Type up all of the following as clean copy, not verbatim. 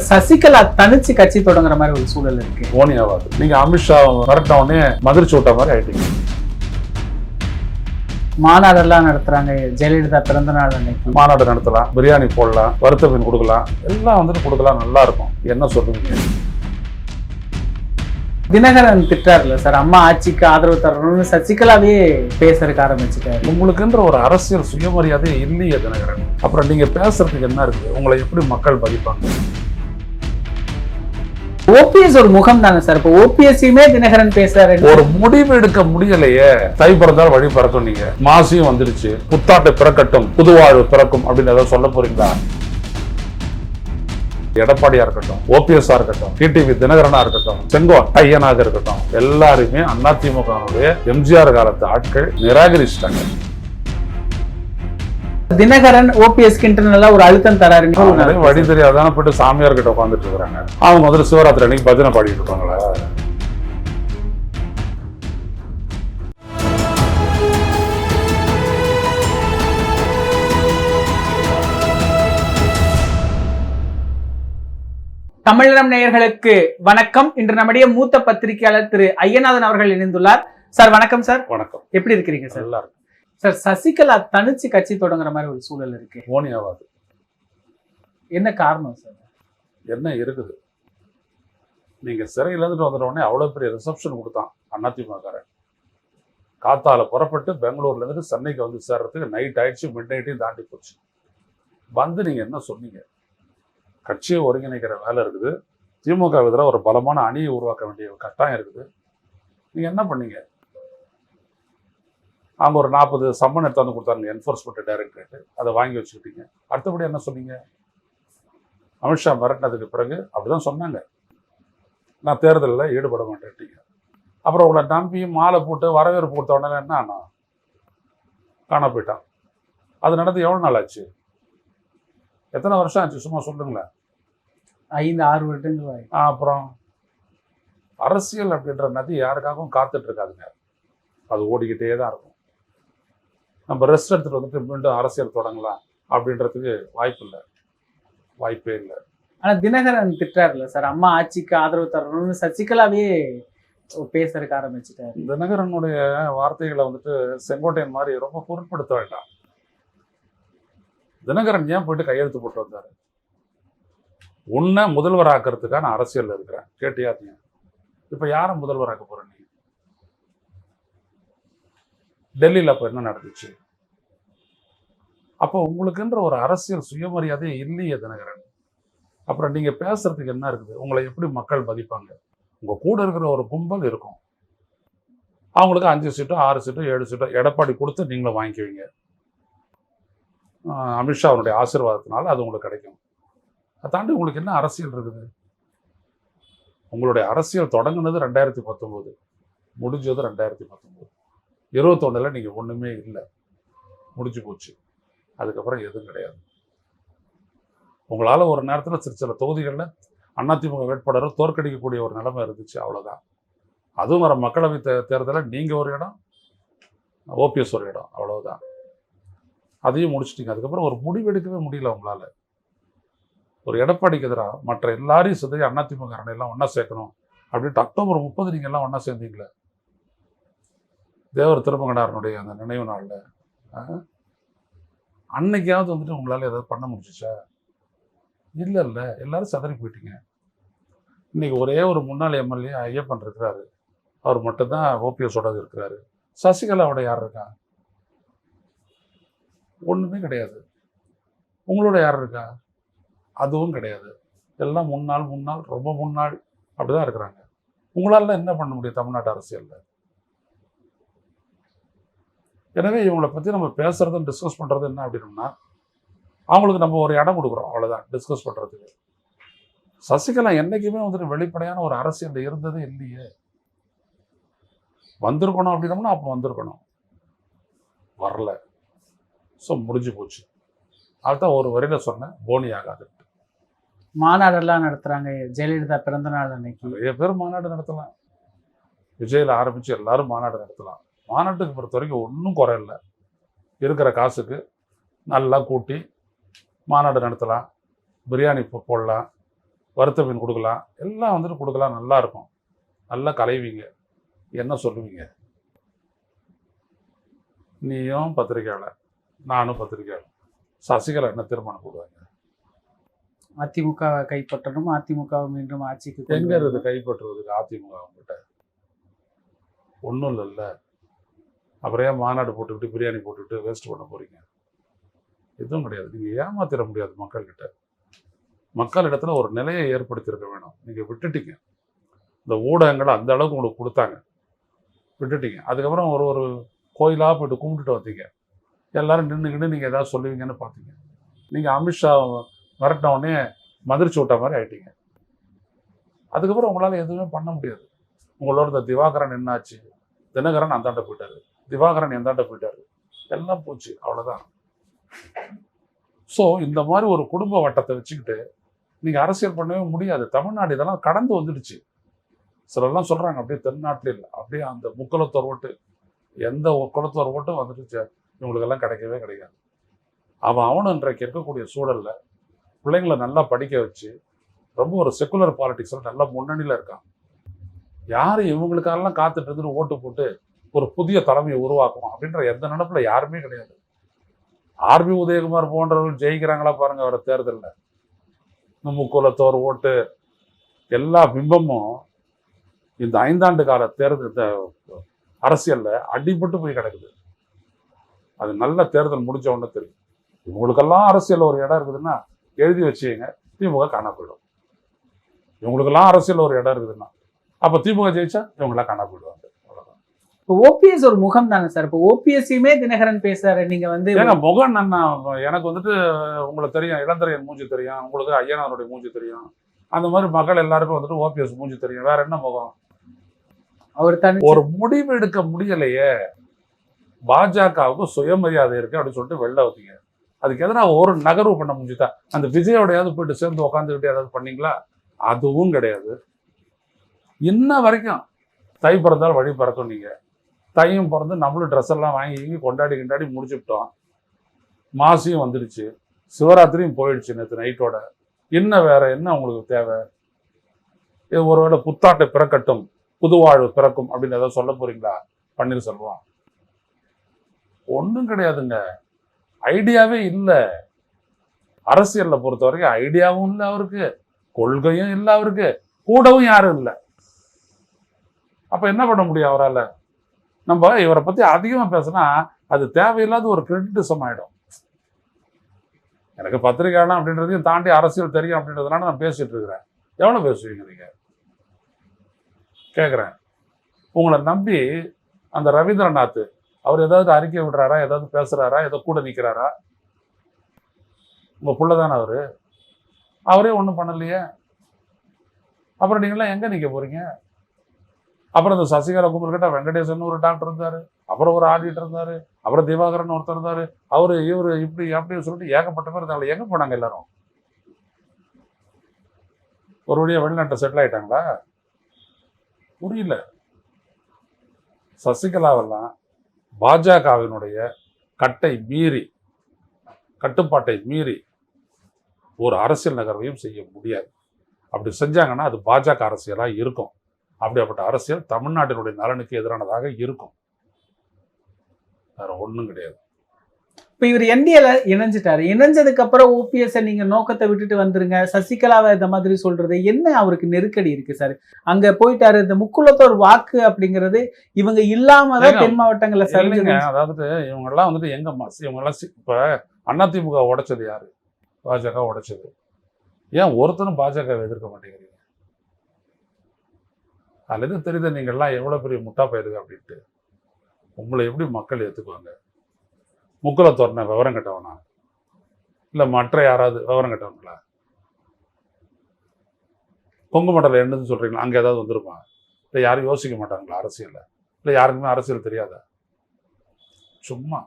சசிகலா தனிச்சு கட்சி தொடங்குற மாதிரி ஒரு சூழல் இருக்கு. ஓனி ஆகாது. நீங்க அமித்ஷா மிரட்டின உடனே மதிர்ச்சி விட்ட மாதிரி ஆயிட்டீங்க. மாநாடெல்லாம் நடத்துறாங்க. ஜெயலலிதா பிறந்த நாள் அன்னைக்கு மாநாடு நடத்தலாம், பிரியாணி போடலாம், வறுத்த மீன் கொடுக்கலாம், எல்லாம் வந்துட்டு கொடுக்கலாம், நல்லா இருக்கும். என்ன சொல்றீங்க? தினகரன் திட்டார்ல சார், அம்மா ஆட்சிக்கு ஆதரவு தரணும்னு சசிகலாவே பேசுறதுக்கு ஆரம்பிச்சுட்டாரு. உங்களுக்குன்ற ஒரு அரசியல் சுயமரியாதை இல்லையே தினகரன். அப்புறம் நீங்க பேசுறதுக்கு என்ன இருக்குது? உங்களை எப்படி மக்கள் மதிப்பாங்க? ஓபிஎஸ் ஒரு முகம் தானே சார். இப்போ ஓபிஎஸ்ஸையுமே தினகரன் பேசுறாரு. ஒரு முடிவு எடுக்க முடியலையே. தை பிறந்தால் வழி பிறக்கும். நீங்க மாசியும் வந்துடுச்சு, புத்தாட்டை பிறக்கட்டும், புதுவாழ்வு பிறக்கும் அப்படின்னு ஏதாவது சொல்ல போறீங்களா? எடப்பாடியா இருக்கட்டும், ஓபிஎஸ்ஆ இருக்கட்டும், டிடிவி தினகரனா இருக்கட்டும், செங்கோட்டையனாக இருக்கட்டும், எல்லாருமே அதிமுகவுடைய எம்ஜிஆர் காலத்து ஆட்கள் நிராகரிச்சிட்டாங்க. தினகரன் ஓபிஎஸ் இன்டர்னலா ஒரு அழுத்தம் தராரு. வழி தெரியாதான போயிட்டு சாமியார் கிட்ட உட்காந்துட்டு இருக்காங்க. அவங்க வந்து சிவராத்திரி அன்னைக்கு பஜனை பாடிட்டு இருப்பாங்களா? தமிழகம் நேயர்களுக்கு வணக்கம். இன்று நம்முடைய மூத்த பத்திரிகையாளர் திரு ஐயநாதன் அவர்கள் இணைந்துள்ளார். சார் வணக்கம். சார் வணக்கம். எப்படி இருக்கிறீங்க சார்? நல்லா இருக்கு சார். சசிகலா தனிச்சு கட்சி தொடங்குற மாதிரி ஒரு சூழல் இருக்கு. ஓனி ஆகாது. என்ன காரணம் சார்? என்ன இருக்குது? நீங்க சிறையில இருந்துட்டு வந்துட்ட உடனே அவ்வளவு பெரிய ரிசப்ஷன் கொடுத்தான் அதிமுககாரன். காத்தால புறப்பட்டு பெங்களூர்ல இருந்துட்டு சென்னைக்கு வந்து சேர்றதுக்கு நைட் ஆயிடுச்சு, மிட் நைட்டையும் தாண்டி போச்சு. வந்து நீங்க என்ன சொன்னீங்க? கட்சியை ஒருங்கிணைக்கிற வேலை இருக்குது, திமுக எதிராக ஒரு பலமான அணியை உருவாக்க வேண்டிய கட்டாயம் இருக்குது. நீங்க என்ன பண்ணீங்க? அவங்க ஒரு 40 சம்மன் எடுத்து வந்து கொடுத்தாங்க என்ஃபோர்ஸ்மெண்ட் டைரக்டரேட். அதை வாங்கி வச்சுக்கிட்டீங்க. அடுத்தபடி என்ன சொன்னீங்க? அமித்ஷா மிரட்டினதுக்கு பிறகு அப்படிதான் சொன்னாங்க, நான் தேர்தலில் ஈடுபட மாட்டேன்ட்டீங்க. அப்புறம் உங்களை நம்பி மாலை போட்டு வரவேற்பு கொடுத்த உடனே என்ன ஆனா காண போயிட்டான். அது நடந்து எவ்வளோ நாள் ஆச்சு? எத்தனை வருஷம் ஆச்சு? சும்மா சொல்லுங்களேன். 5-6 வருடங்கள். அப்புறம் அரசியல் அப்படின்ற நதி யாருக்காகவும் காத்துட்டு இருக்காதுங்க. அது ஓடிக்கிட்டே தான் இருக்கும். நம்ம ரெஸ்ட் எடுத்துட்டு வந்துட்டு மீண்டும் அரசியல் தொடங்கலாம் அப்படின்றதுக்கு வாய்ப்பே இல்லை. ஆனா தினகரன் திட்டார்ல சார், அம்மா ஆட்சிக்கு ஆதரவு தரணும்னு சசிகலாவே பேசுறதுக்கு ஆரம்பிச்சுட்டாரு. தினகரனுடைய வார்த்தைகளை வந்துட்டு செங்கோட்டையன் மாதிரி ரொம்ப பொருட்படுத்த வேண்டாம். தினகரன் ஏன் போயிட்டு கையெழுத்து போட்டு வந்தாரு? உன்னை முதல்வர் ஆக்கிறதுக்கான அரசியல் இருக்கிறேன் கேட்டியா? நீ இப்ப யாரை முதல்வர் ஆக்க போற? நீ டெல்லியில அப்ப என்ன நடந்துச்சு? அப்போ உங்களுக்குன்ற ஒரு அரசியல் சுயமரியாதை இல்லையே தினகரன். அப்புறம் நீங்க பேசுறதுக்கு என்ன இருக்குது? உங்களை எப்படி மக்கள் மதிப்பாங்க? உங்க கூட இருக்கிற ஒரு கும்பல் இருக்கும், அவங்களுக்கு 5 சீட்டோ 6 சீட்டோ 7 சீட்டோ எடப்பாடி கொடுத்து நீங்களும் வாங்கிக்குவீங்க. அமித்ஷா அவனுடைய ஆசீர்வாதத்தினால அது உங்களுக்கு கிடைக்கும். அதை தாண்டி உங்களுக்கு என்ன அரசியல் இருக்குது? உங்களுடைய அரசியல் தொடங்குனது 2019, முடிஞ்சது 2019. 21ல் நீங்க ஒண்ணுமே இல்லை, முடிஞ்சு போச்சு. அதுக்கப்புறம் எதுவும் கிடையாது. உங்களால ஒரு நேரத்தில் சில தொகுதிகளில் அதிமுக வேட்பாளரை தோற்கடிக்கக்கூடிய ஒரு நிலைமை இருந்துச்சு, அவ்வளவுதான். அதுவும் வர மக்களவை தேர்தலில் நீங்க ஒரு இடம், ஓபிஎஸ் ஒரு இடம், அவ்வளவுதான். அதையும் முடிச்சிட்டீங்க. அதுக்கப்புறம் ஒரு முடிவு எடுக்கவே முடியல உங்களால. ஒரு எடப்பாடிக்கு எதிராக மற்ற எல்லாரையும் சிதறி அதிமுக எல்லாம் ஒன்னா சேர்க்கணும் அப்படின்ட்டு அக்டோபர் 30 நீங்க எல்லாம் ஒன்னா சேர்ந்தீங்களே, தேவர் திருமகனாரனுடைய அந்த நினைவு நாள்ல. அன்னைக்காவது வந்துட்டு உங்களால ஏதாவது பண்ண முடிச்சுச்சா? இல்ல எல்லாரும் சிதறி போயிட்டீங்க. இன்னைக்கு ஒரே ஒரு முன்னாள் எம்எல்ஏ ஐயப்பன் இருக்கிறாரு, அவர் மட்டும்தான் ஓபிஎஸோட இருக்கிறாரு. சசிகலாவோட யார் இருக்கா? ஒண்ணுமே கிடையாது. உங்களோட யார் இருக்கா? அதுவும் கிடையாது. எல்லாம் முன்னாள் ரொம்ப முன்னாள் அப்படிதான் இருக்கிறாங்க. உங்களால என்ன பண்ண முடியும் தமிழ்நாட்டு அரசியல்ல? எனவே இவங்களை பத்தி நம்ம பேசுறதும் டிஸ்கஸ் பண்றது என்ன அப்படின்னா, அவங்களுக்கு நம்ம ஒரு இடம் கொடுக்குறோம், அவ்வளவுதான் டிஸ்கஸ் பண்றதுக்கு. சசிகலா என்னைக்குமே வந்துட்டு வெளிப்படையான ஒரு அரசியல் இருந்ததே இல்லையே. வந்திருக்கணும் அப்படின்னோம்னா அப்போ வந்திருக்கணும், வரல. ஸோ முடிஞ்சு போச்சு. அதுதான் ஒரு வரியில சொன்னேன், போனி ஆகாது. மாநாடெல்லாம் நடத்துறாங்க. ஜெயலலிதா பிறந்த நாள் அன்னைக்கு நிறைய பேர் மாநாடு நடத்தலாம். விஜயில ஆரம்பிச்சு எல்லாரும் மாநாடு நடத்தலாம். மாநாட்டுக்கு பொறுத்த வரைக்கும் ஒன்றும் குறை இல்லை. இருக்கிற காசுக்கு நல்லா கூட்டி மாநாடு நடத்தலாம், பிரியாணி போடலாம், வறுத்த மீன் கொடுக்கலாம், எல்லாம் வந்துட்டு கொடுக்கலாம், நல்லா இருக்கும். நல்லா கலைவீங்க. என்ன சொல்லுவீங்க? நீயும் பத்திரிக்கையாளர், நானும் பத்திரிக்கையாளர். சசிகலா என்ன தீர்மானம் போடுவாங்க? அதிமுக கைப்பற்றணும், அதிமுக மீண்டும் ஆட்சிக்கு கொண்டு எங்க வரணும். இருக்குது கைப்பற்றுவதுக்கு அதிமுக கிட்ட? ஒன்றும் இல்லைல்ல. அப்புறம் ஏன் மாநாடு போட்டுக்கிட்டு பிரியாணி போட்டுக்கிட்டு வேஸ்ட் பண்ண போறீங்க? எதுவும் கிடையாது. நீங்க ஏமாத்திட முடியாது மக்கள்கிட்ட. மக்களிடத்துல ஒரு நிலையை ஏற்படுத்தியிருக்க வேணும். நீங்க விட்டுட்டீங்க. இந்த ஊடகங்களை அந்த அளவுக்கு உங்களுக்கு கொடுத்தாங்க, விட்டுட்டீங்க. அதுக்கப்புறம் ஒரு ஒரு கோயிலாக போயிட்டு கும்பிட்டுட்டு வந்தீங்க. எல்லாரும் நின்றுக்கிட்டு நீங்கள் ஏதாவது சொல்லுவீங்கன்னு பார்த்தீங்க. நீங்கள் அமித்ஷா மிரட்டின உடனே மதிர்ச்சி விட்ட மாதிரி ஆயிட்டீங்க. அதுக்கப்புறம் உங்களால் எதுவுமே பண்ண முடியாது. உங்களோட இந்த திவாகரன் என்னாச்சு? தினகரன் அந்தாண்ட போயிட்டாரு, திவாகரன் எந்தாண்ட போயிட்டாரு, எல்லாம் போச்சு, அவ்வளோதான். ஸோ இந்த மாதிரி ஒரு குடும்ப வட்டத்தை வச்சுக்கிட்டு நீங்கள் அரசியல் பண்ணவே முடியாது. தமிழ்நாடு இதெல்லாம் கடந்து வந்துடுச்சு. சிலர்லாம் சொல்கிறாங்க அப்படியே தென்னாட்டில் இல்லை, அப்படியே அந்த முக்குலத்தோர் ஓட்டு, எந்த குலத்தோர் ஓட்டும் வந்துடுச்சு, இவங்களுக்கெல்லாம் கிடைக்கவே கிடைக்காது. அவனும் இன்றைக்கு இருக்கக்கூடிய சூழலில் பிள்ளைங்களை நல்லா படிக்க வச்சு ரொம்ப ஒரு செக்குலர் பாலிடிக்ஸில் நல்லா முன்னணியில் இருக்கான். யார் இவங்களுக்கெல்லாம் காத்துட்டு இருந்துட்டு ஓட்டு போட்டு ஒரு புதிய தலைமையை உருவாக்கும் அப்படின்ற எந்த நினைப்பில் யாருமே கிடையாது. ஆர்பி உதயகுமார் போன்றவர்கள் ஜெயிக்கிறாங்களா பாருங்க வர தேர்தலில். முக்குலத்தோர் ஓட்டு எல்லா பிம்பமும் இந்த 5 ஆண்டு கால தேர்தல் இந்த அரசியல்ல அடிபட்டு போய் கிடக்குது. அது நல்ல தேர்தல் முடிஞ்ச உடனே தெரியும். இவங்களுக்கெல்லாம் அரசியல் ஒரு இடம் இருக்குதுன்னா எழுதி வச்சுங்க, திமுக காணா போயிடும். இவங்களுக்கெல்லாம் அரசியல் ஒரு இடம் இருக்குதுன்னா அப்ப திமுக ஜெயிச்சா இவங்களாம் காணா போயிடுவாங்க. இப்போ ஓபிஎஸ் ஒரு முகம் தானே சார். இப்போ ஓபிஎஸ்ஸையுமே தினகரன் பேசுறாரு. நீங்க வந்து ஏங்க முகம் என்ன? எனக்கு வந்துட்டு உங்களுக்கு தெரியும், இளந்திரையன் மூஞ்சி தெரியும், உங்களுக்கு ஐயனாருடைய மூஞ்சி தெரியும். அந்த மாதிரி மக்கள் எல்லாருக்கும் வந்துட்டு ஓபிஎஸ் மூஞ்சி தெரியும். வேற என்ன முகம்? அவர் தனி ஒரு முடிவு எடுக்க முடியலையே. பாஜகவுக்கு சுயமரியாதை இருக்கு அப்படின்னு சொல்லிட்டு வெளில வந்தீங்க. அதுக்கு எதனா ஒரு நகர்வு பண்ண முடிஞ்சுதா? அந்த விஜயோடையாவது போயிட்டு சேர்ந்து உட்காந்துக்கிட்டு ஏதாவது பண்ணீங்களா? அதுவும் கிடையாது. இன்ன வரைக்கும் தை பிறந்தால் வழி பிறக்கும். நீங்க தையும் பிறந்து நம்மளும் ட்ரெஸ் எல்லாம் வாங்கி கொண்டாடி முடிச்சுட்டோம். மாசியும் வந்துடுச்சு, சிவராத்திரியும் போயிடுச்சு நேற்று நைட்டோட. என்ன வேற என்ன உங்களுக்கு தேவை? இது ஒருவேளை புத்தாட்டை பிறக்கட்டும், புதுவாழ்வு பிறக்கும் அப்படின்னு ஏதாவது சொல்ல போறீங்களா பன்னீர்செல்வம்? ஒன்றும் கிடையாதுங்க. ஐடியாவே இல்லை. அரசியல்ல பொறுத்த வரைக்கும் ஐடியாவும் இல்லை அவருக்கு, கொள்கையும் இல்லை அவருக்கு, கூடவும் யாரும் இல்லை. அப்ப என்ன பண்ண முடியும் அவரால்? நம்ம இவரை பத்தி அதிகமா பேசினா அது தேவையில்லாத ஒரு கிரிட்டிசிசம் ஆயிடும். எனக்கு பத்திரிகையாளர் அப்படின்றதையும் தாண்டி அரசியல் தெரியும் அப்படின்றதுனால நான் பேசிட்டு இருக்கிறேன். எவ்வளவு பேசுவீங்க நீங்க? கேட்குறேன். உங்களை நம்பி அந்த ரவீந்திரநாத் அவர் ஏதாவது அறிக்கை விடுறாரா, ஏதாவது பேசுறாரா, ஏதோ கூட நிற்கிறாரா? உங்க புள்ள தானே அவரு, அவரே ஒன்றும் பண்ணலையே. அப்புறம் நீங்களாம் எங்க நிற்க போறீங்க? அப்புறம் இந்த சசிகலா கும்பல்கிட்ட வெங்கடேசன் ஒரு டாக்டர் இருந்தாரு, அப்புறம் ஒரு ஆடிட்டர் இருந்தாரு, அப்புறம் திவாகரன் ஒருத்தர் இருந்தாரு, அவரு இவரு இப்படி அப்படின்னு சொல்லிட்டு ஏகப்பட்ட பேர் இருந்தாங்க. எங்க போனாங்க எல்லாரும்? ஒரு வழியா வெளிநாட்டை செட்டில் ஆயிட்டாங்களா? புரியல. சசிகலாவெல்லாம் பாஜகவினுடைய கட்டுப்பாட்டை மீறி ஒரு அரசியல் நகர்வையும் செய்ய முடியாது. அப்படி செஞ்சாங்கன்னா அது பாஜக அரசியலா இருக்கும். அப்படிப்பட்ட அரசியல் தமிழ்நாட்டினுடைய நலனுக்கு எதிரானதாக இருக்கும். வேற ஒண்ணும் கிடையாது. இப்ப இவர் என்டிஏல இணைஞ்சிட்டாரு. இணைஞ்சதுக்கு அப்புறம் ஓபிஎஸ் நீங்க நோக்கத்தை விட்டுட்டு வந்துருங்க, சசிகலாவை இந்த மாதிரி சொல்றது என்ன? அவருக்கு நெருக்கடி இருக்கு சார். அங்க போயிட்டாரு. இந்த முக்குலத்தோர் வாக்கு அப்படிங்கிறது இவங்க இல்லாமதான் தென் மாவட்டங்கள்ல சரிங்க. அதாவது இவங்க எல்லாம் வந்துட்டு எங்க இவங்க எல்லாம் இப்ப அதிமுக உடைச்சது யாரு? பாஜக உடைச்சது. ஏன் ஒருத்தரும் பாஜக எதிர்க்க மாட்டேங்கிறீங்க? அதுல இருந்து தெரியுது நீங்க எல்லாம் எவ்வளவு பெரிய முட்டா பயிருக்கு அப்படின்ட்டு. உங்களை எப்படி மக்கள் ஏத்துக்குவாங்க? முக்குலத்தோர்ன விவரம் கட்டவனா இல்ல மற்ற யாராவது விவரம் கட்டவங்களா? கொங்கு மண்டலம் என்னன்னு சொல்றீங்களா? அங்க ஏதாவது வந்துருப்பாங்க. இல்லை யாரும் யோசிக்க மாட்டாங்களா அரசியல்ல? இல்லை யாருக்குமே அரசியல் தெரியாதா? சும்மா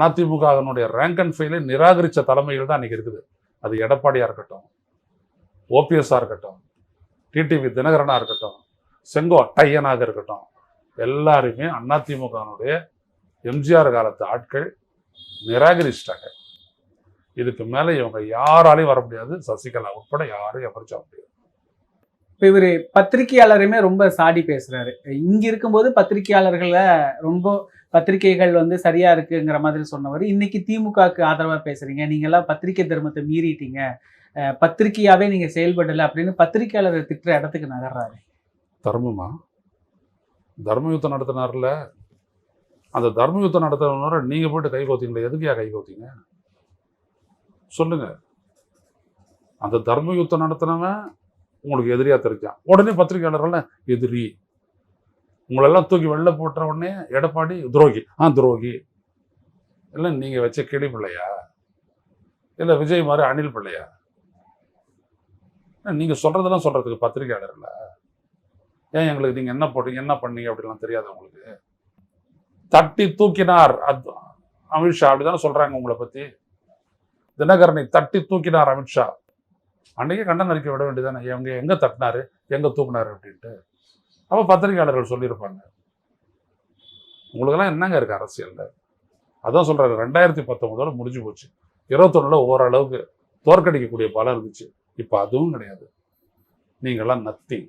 அதிமுக அதனுடைய ரேங்க் அண்ட் ஃபைலை நிராகரித்த தலைமைகள் தான் அன்னைக்கு இருக்குது. அது எடப்பாடியா இருக்கட்டும், ஓபிஎஸ்ஆ இருக்கட்டும், டிடிவி தினகரனா இருக்கட்டும், செங்கோட்டையனாக இருக்கட்டும், எல்லாருமே அதிமுகனுடைய எம்ஜிஆர் காலத்து ஆட்கள் நிராகரிச்சிட்டாங்க. இதுக்கு மேலே இவங்க யாராலையும் வர முடியாது, சசிகலா உட்பட யாரையும் எமர்ஜா முடியாது. இப்போ இவர் பத்திரிகையாளரையுமே ரொம்ப சாடி பேசுறாரு. இங்க இருக்கும்போது பத்திரிகையாளர்களை ரொம்ப பத்திரிகைகள் வந்து சரியா இருக்குங்கிற மாதிரி சொன்னவர், இன்னைக்கு திமுகவுக்கு ஆதரவா பேசுறீங்க, நீங்க எல்லாம் பத்திரிகை தர்மத்தை மீறிட்டீங்க, பத்திரிகையாவே நீங்க செயல்படல அப்படின்னு பத்திரிகையாளரை திட்டுற இடத்துக்கு நகர்றாரு. தர்மமா? தர்ம யுத்தம் நடத்தினார்ல, அந்த தர்ம யுத்தம் நடத்தினவரை நீங்க போயிட்டு கை கோத்தீங்களே, எதுக்குயா கை கோத்தீங்க சொல்லுங்க. அந்த தர்ம யுத்தம் நடத்தினவன் உங்களுக்கு எதிரியா தெரிஞ்சான், உடனே பத்திரிகையாளர்கள் எதிரி, உங்களெல்லாம் தூக்கி வெளில போட்ட உடனே எடப்பாடி துரோகி. துரோகி இல்லை, நீங்க வச்ச கிளி பிள்ளையா இல்லை விஜய் மாதிரி அணில் பிள்ளையா? நீங்க சொல்றதெல்லாம் சொல்றதுக்கு பத்திரிகையாளர்ல ஏன் எங்களுக்கு நீங்க என்ன போட்டீங்க என்ன பண்ணீங்க அப்படிலாம் தெரியாது உங்களுக்கு? தட்டி தூக்கினார் அமித்ஷா அப்படிதானே சொல்றாங்க உங்களை பத்தி. தினகரனை தட்டி தூக்கினார் அமித்ஷா. அன்றைக்கே கண்டன அறிக்கை விட வேண்டியதானே, எங்க எங்க தட்டினாரு எங்க தூக்கினாரு அப்படின்ட்டு. அப்போ பத்திரிகையாளர்கள் சொல்லியிருப்பாங்க. உங்களுக்கெல்லாம் என்னங்க இருக்கு அரசியல்ல? அதான் சொல்றாரு, 2019 முடிஞ்சு போச்சு, 21 ஓரளவுக்கு தோற்கடிக்கக்கூடிய பலம் இருந்துச்சு, இப்போ அதுவும் கிடையாது. நீங்கள்லாம் நத்தி.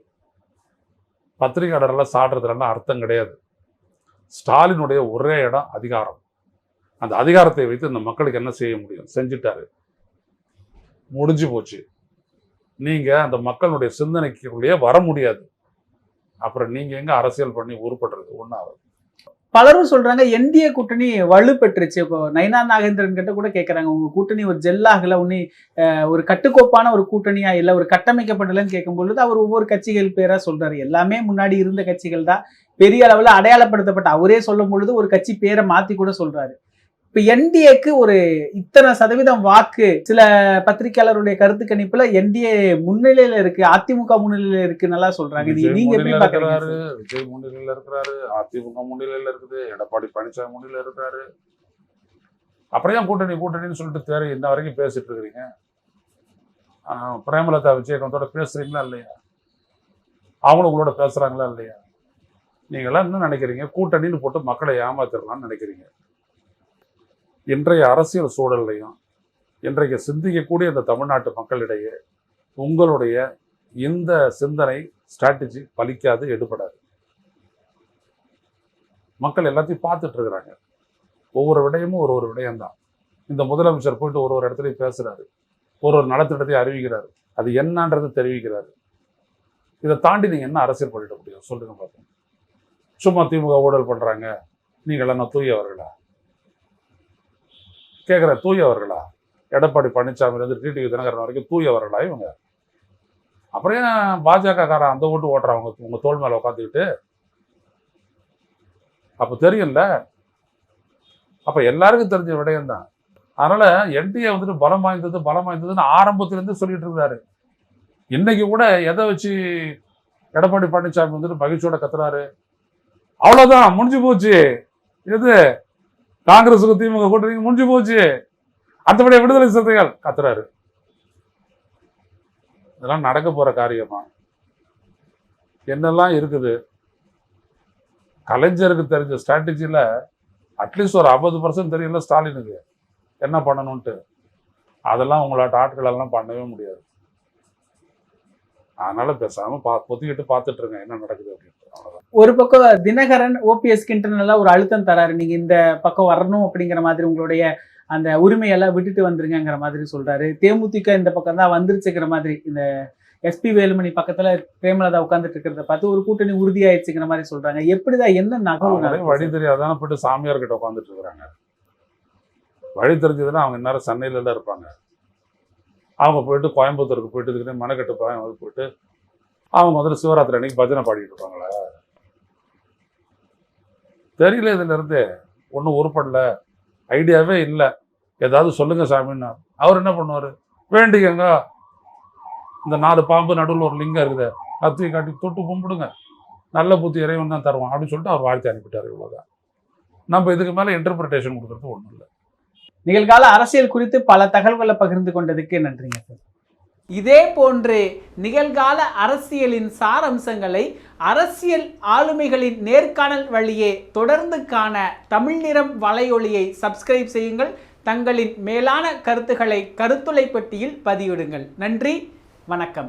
பத்திரிகையாளரெல்லாம் சாடுறதுலாம் அர்த்தம் கிடையாது. ஸ்டாலினுடைய ஒரே இடம் அதிகாரம். அந்த அதிகாரத்தை வைத்து இந்த மக்களுக்கு என்ன செய்ய முடியும் செஞ்சுட்டாரு, முடிஞ்சு போச்சு. நீங்க அந்த மக்களுடைய சிந்தனைக்குள்ளேயே வர முடியாது. அப்புறம் நீங்க எங்க அரசியல் பண்ணி உருப்படுறது? ஒன்றாவது. பலரும் சொல்றாங்க என்டிஏ கூட்டணி வலு பெற்றுச்சு. இப்போ நயினா நாகேந்திரன் கிட்ட கூட கேட்கறாங்க, உங்க கூட்டணி ஒரு ஜெல்லாகல, உன்னை ஒரு கட்டுக்கோப்பான ஒரு கூட்டணியா இல்லை, ஒரு கட்டமைக்கப்படலன்னு கேட்கும் பொழுது அவர் ஒவ்வொரு கட்சிகள் பேரா சொல்றாரு. எல்லாமே முன்னாடி இருந்த கட்சிகள் தான், பெரிய அளவில் அடையாளப்படுத்தப்பட்ட அவரே சொல்லும் பொழுது ஒரு கட்சி பேரை மாத்தி கூட சொல்றாரு. இப்ப என்டிஏக்கு ஒரு இத்தனை சதவீதம் வாக்கு, சில பத்திரிகையாளருடைய கருத்து கணிப்புல என்டிஏ முன்னிலையில இருக்கு, அதிமுக முன்னிலையில இருக்கு நல்லா சொல்றாங்க. நீங்க எப்படி பாக்குறீங்க? விஜய் முன்னிலையில இருக்கிறாரு, அதிமுக முன்னிலையில இருக்குது, எடப்பாடி பழனிசாமி முன்னிலையில இருக்கிறாரு. அப்புறம் ஏன் கூட்டணி கூட்டணின்னு சொல்லிட்டு தேவை இன்ன வரைக்கும் பேசிட்டு இருக்கிறீங்க? பிரேமலதா விஜயகாந்தோட பேசுறீங்களா இல்லையா? அவங்களும் உங்களோட பேசுறாங்களா இல்லையா? நீங்களாம் என்ன நினைக்கிறீங்க? கூட்டணின்னு போட்டு மக்களை ஏமாத்திடலாம்னு நினைக்கிறீங்க. இன்றைய அரசியல் சூழலையும் இன்றைக்கு சிந்திக்கக்கூடிய இந்த தமிழ்நாட்டு மக்களிடையே உங்களுடைய இந்த சிந்தனை ஸ்ட்ராட்டஜி பலிக்காது, எடுபடாது. மக்கள் எல்லாத்தையும் பார்த்துட்டு இருக்கிறாங்க. ஒவ்வொரு விடயமும் ஒரு விடயம்தான். இந்த முதலமைச்சர் போயிட்டு ஒரு இடத்துலையும் பேசுறாரு, ஒரு நலத்திட்டத்தையும் அறிவிக்கிறாரு, அது என்னன்றது தெரிவிக்கிறாரு. இதை தாண்டி நீங்க என்ன அரசியல் பண்ணிட முடியும் சொல்லுங்க பார்ப்போம். சும்மா திமுக ஊழல் பண்றாங்க, நீங்களாம் நான் தூயவர்களா கேட்குற? தூயவர்களா? எடப்பாடி பழனிசாமிலேருந்து டிடிவி தினகரன் வரைக்கும் தூயவர்களா இவங்க? அப்புறம் ஏன் பாஜக காரன் அந்த ஓட்டு ஓட்டுறாங்க உங்க தோல் மேல உட்காந்துக்கிட்டு? அப்ப தெரியும்ல, அப்ப எல்லாருக்கும் தெரிஞ்ச விடயம் தான். அதனால என்டிஏ வந்துட்டு பலம் வாய்ந்ததுன்னு ஆரம்பத்திலேருந்து சொல்லிட்டு இருந்தாரு. இன்னைக்கு கூட எதை வச்சு எடப்பாடி பழனிசாமி வந்துட்டு மகிழ்ச்சியோட கத்துறாரு? அவ்வளவுதான், முடிஞ்சு போச்சு. எது காங்கிரஸுக்கு திமுக கூட்டணி முடிஞ்சு போச்சு, அடுத்தபடிய விடுதலை சிறுத்தைகள் கத்துறாரு. இதெல்லாம் நடக்க போற காரியமா? என்னெல்லாம் இருக்குது? கலைஞருக்கு தெரிஞ்ச ஸ்ட்ராட்டஜியில அட்லீஸ்ட் ஒரு 50% தெரியல ஸ்டாலினுக்கு என்ன பண்ணணும்ட்டு. அதெல்லாம் உங்களாட்ட ஆட்கள் எல்லாம் பண்ணவே முடியாது. அதனால பேசாம பொத்திக்கிட்டு பார்த்துட்டு இருங்க என்ன நடக்குது அப்படின்ட்டு. ஒரு பக்கம் தினகரன் ஓபிஎஸ் இன்டர்னலா ஒரு அழுத்தம் தராரு, நீங்க இந்த பக்கம் வரணும் அப்படிங்கிற மாதிரி, உங்களுடைய அந்த உரிமையெல்லாம் விட்டுட்டு வந்துருங்கிற மாதிரி சொல்றாரு. தேமுதிக இந்த பக்கம் தான் வந்துருச்சுங்கிற மாதிரி, இந்த எஸ்பி வேலுமணி பக்கத்துல பிரேமலதா உட்காந்துட்டு இருக்கிறத பார்த்து ஒரு கூட்டணி உறுதியாயிடுச்சுங்கிற மாதிரி சொல்றாங்க. எப்படிதான் என்ன நகர்வு? வழி தெரியாதான போயிட்டு சாமியார் கிட்ட உட்காந்துட்டு இருக்கிறாங்க. வழி தெரிஞ்சதுன்னா அவங்க இந்நேரம் சென்னையில தான் இருப்பாங்க. அவங்க போயிட்டு கோயம்புத்தூருக்கு போயிட்டு இதுக்குன்னு மனக்கட்டு போயிட்டு அவங்க வந்துட்டு சிவராத்திரி அன்னைக்கு பஜனை பாடிட்டு இருப்பாங்களா? தெரியல, இதுல இருந்து ஒன்றும் உருப்படல, ஐடியாவே இல்லை, ஏதாவது சொல்லுங்க சாமின்னா அவர் என்ன பண்ணுவாரு? வேண்டிக்கங்க, இந்த 4 பாம்பு நடுவில் ஒரு லிங்கம் இருக்குது, கத்தி காட்டி தொட்டு கும்பிடுங்க, நல்ல புத்தி இறைவன் தான் தருவான் அப்படின்னு சொல்லிட்டு அவர் வாழ்த்து அனுப்பிட்டார். இவ்வளவுதான். நம்ம இதுக்கு மேல இன்டர்பிரிட்டேஷன் கொடுக்கறது ஒன்றும் இல்லை. நிகழ்கால அரசியல் குறித்து பல தகவல்களை பகிர்ந்து கொண்டதுக்கு நன்றிங்க சார். இதே போன்று நிகழ்கால அரசியலின் சாரம்சங்களை அரசியல் ஆளுமைகளின் நேர்காணல் வழியே தொடர்ந்து காண தமிழ் நிறம் வலையொலியை சப்ஸ்கிரைப் செய்யுங்கள். தங்களின் மேலான கருத்துக்களை கருத்துளை பெட்டியில் பதிவிடுங்கள். நன்றி, வணக்கம்.